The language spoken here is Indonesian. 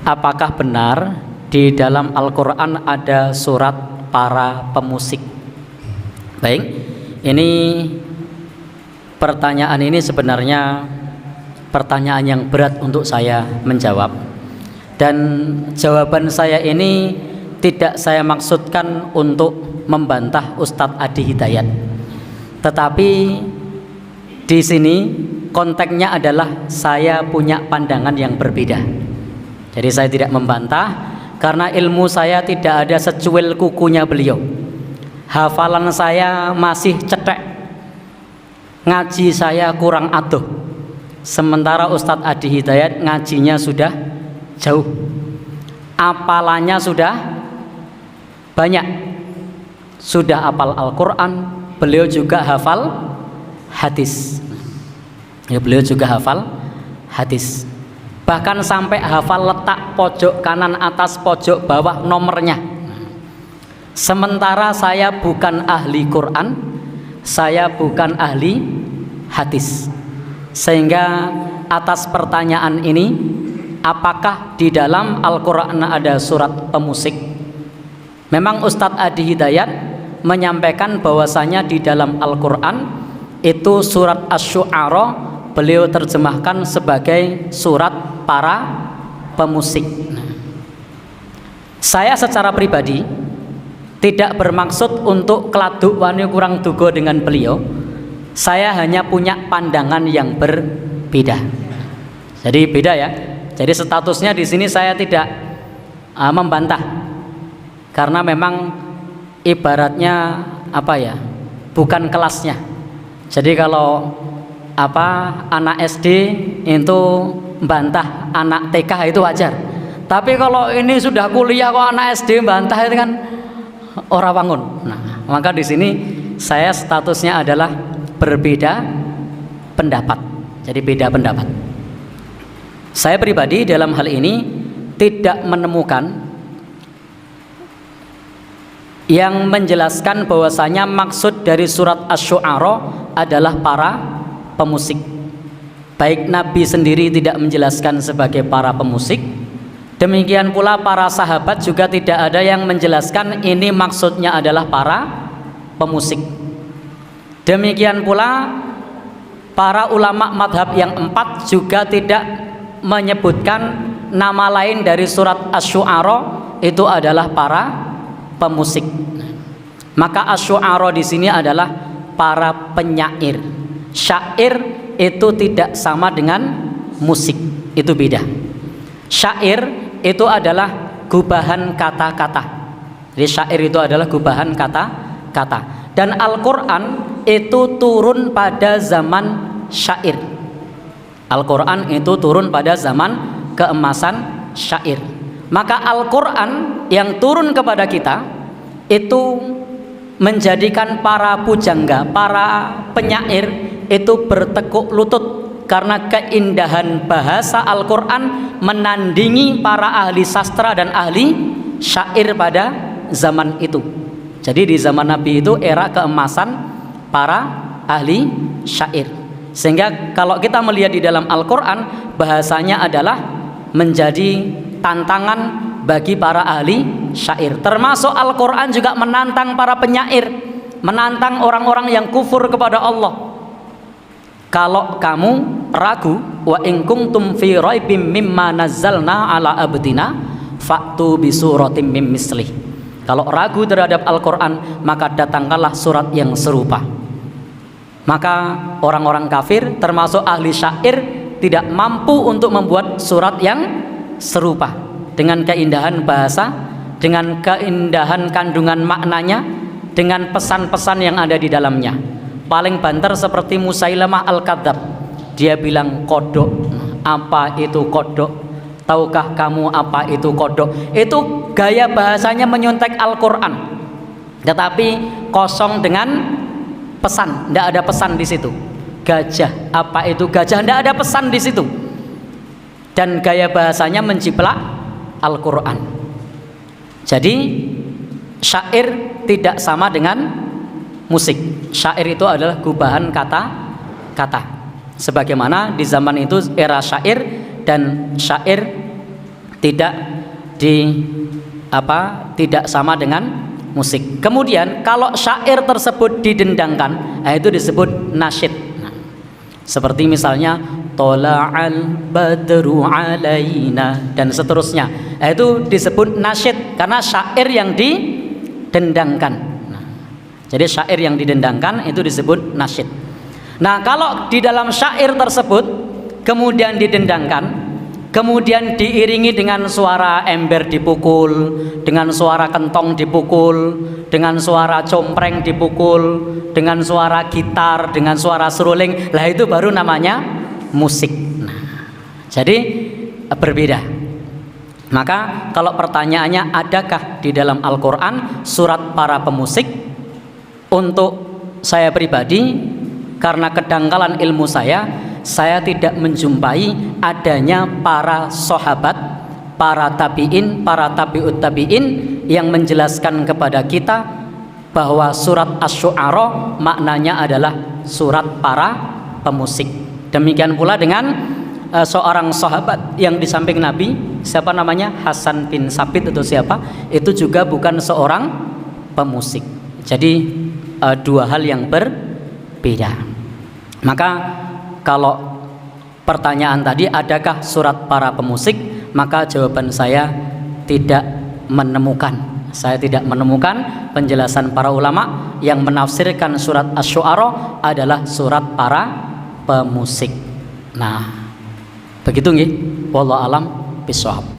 apakah benar di dalam Al-Quran ada surat para pemusik? Baik, ini pertanyaan ini sebenarnya pertanyaan yang berat untuk saya menjawab. Dan jawaban saya ini tidak saya maksudkan untuk membantah Ustadz Adi Hidayat. Tetapi di sini konteksnya adalah saya punya pandangan yang berbeda. Jadi saya tidak membantah karena ilmu saya tidak ada secuil kukunya beliau. Hafalan saya masih cetek, ngaji saya kurang adoh. Sementara Ustadz Adi Hidayat ngajinya sudah jauh, apalannya sudah banyak, sudah hafal Al-Quran, beliau juga hafal hadis. Ya, beliau juga hafal hadis. Bahkan sampai hafal letak pojok kanan atas, pojok bawah nomornya. Sementara saya bukan ahli Quran, saya bukan ahli hadis. Sehingga atas pertanyaan ini, apakah di dalam Al-Quran ada surat pemusik? Memang Ustadz Adi Hidayat menyampaikan bahwasanya di dalam Al-Quran itu surat Asy-Syu'ara beliau terjemahkan sebagai surat para pemusik. Saya secara pribadi tidak bermaksud untuk keladuk wani kurang duga dengan beliau. Saya hanya punya pandangan yang berbeda. Jadi beda ya. Jadi statusnya di sini saya tidak membantah, karena memang ibaratnya apa ya, bukan kelasnya. Jadi kalau anak SD itu bantah anak TK itu wajar. Tapi kalau ini sudah kuliah kok anak SD bantah, itu kan ora wangun. Nah, maka di sini saya statusnya adalah berbeda pendapat. Jadi beda pendapat. Saya pribadi dalam hal ini tidak menemukan yang menjelaskan bahwasanya maksud dari surat Asy-Syu'ara adalah para pemusik. Baik Nabi sendiri tidak menjelaskan sebagai para pemusik, demikian pula para sahabat juga tidak ada yang menjelaskan ini maksudnya adalah para pemusik. Demikian pula para ulama madhab yang 4 juga tidak menyebutkan nama lain dari surat Asy-Syu'ara itu adalah para pemusik. Maka Asy-Syu'ara di sini adalah para penyair. Syair itu tidak sama dengan musik, itu beda. Syair itu adalah gubahan kata-kata. Jadi syair itu adalah gubahan kata-kata. Dan Al-Quran itu turun pada zaman syair. Al-Quran itu turun pada zaman keemasan syair. Maka Al-Quran yang turun kepada kita itu menjadikan para pujangga, para penyair itu bertekuk lutut karena keindahan bahasa Al-Quran menandingi para ahli sastra dan ahli syair pada zaman itu. Jadi di zaman Nabi itu era keemasan para ahli syair. Sehingga kalau kita melihat di dalam Al-Quran, bahasanya adalah menjadi tantangan bagi para ahli syair. Termasuk Al-Quran juga menantang para penyair, menantang orang-orang yang kufur kepada Allah. Kalau kamu ragu, wa in kuntum fi raibim mimma nazzalna ala abdina fa'tu bi suratim mim mislih. Kalau ragu terhadap Al-Quran, maka datangkanlah surat yang serupa. Maka orang-orang kafir termasuk ahli syair tidak mampu untuk membuat surat yang serupa dengan keindahan bahasa, dengan keindahan kandungan maknanya, dengan pesan-pesan yang ada di dalamnya. Paling banter seperti Musailamah Al-Kadzab, dia bilang kodok. Apa itu kodok? Tahukah kamu apa itu kodok? Itu gaya bahasanya menyontek Al-Quran, tetapi kosong dengan pesan, tidak ada pesan di situ. Gajah, apa itu gajah? Tidak ada pesan di situ. Dan gaya bahasanya menjiplak Al-Quran. Jadi syair tidak sama dengan musik. Syair itu adalah gubahan kata-kata. Sebagaimana di zaman itu era syair, dan syair tidak tidak sama dengan musik. Kemudian kalau syair tersebut didendangkan, itu disebut nasyid. Seperti misalnya tola'al badru alaina dan seterusnya, itu disebut nasyid karena syair yang didendangkan. Jadi syair yang didendangkan itu disebut nasyid. Nah, kalau di dalam syair tersebut kemudian didendangkan, kemudian diiringi dengan suara ember dipukul, dengan suara kentong dipukul, dengan suara compreng dipukul, dengan suara gitar, dengan suara seruling, lah itu baru namanya musik. Nah, jadi berbeda. Maka kalau pertanyaannya adakah di dalam Al-Quran surat para pemusik, untuk saya pribadi karena kedangkalan ilmu saya tidak menjumpai adanya para sahabat, para tabi'in, para tabi'ut tabi'in yang menjelaskan kepada kita bahwa surat Asy-Syu'ara maknanya adalah surat para pemusik. Demikian pula dengan seorang sahabat yang di samping Nabi, siapa namanya? Hasan bin Sabit atau siapa? Itu juga bukan seorang pemusik. Jadi dua hal yang berbeda. Maka kalau pertanyaan tadi adakah surat para pemusik, maka jawaban saya tidak menemukan. Saya tidak menemukan penjelasan para ulama yang menafsirkan surat Asy-Syu'ara adalah surat para pemusik. Nah, begitu nggih. Wallahu alam bishawab.